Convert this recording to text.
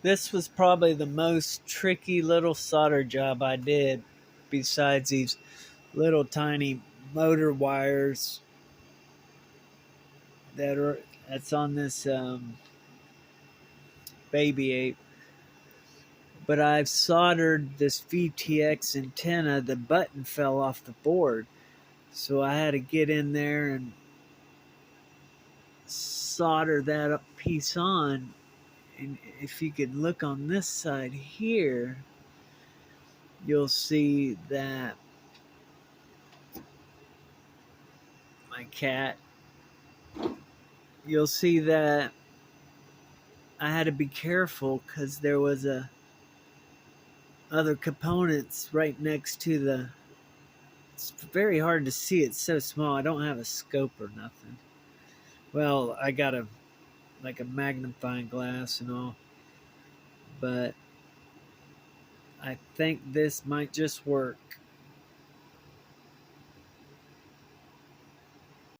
This was probably the most tricky little solder job I did, besides these little tiny motor wires that's on this baby ape. But I've soldered this VTX antenna. The button fell off the board, so I had to get in there and solder that up piece on. And if you could look on this side here, you'll see that my cat, you'll see that I had to be careful because there was a other components right next to the. It's very hard to see. It's so small. I don't have a scope or nothing. Well, I got a magnifying glass and all, but I think this might just work.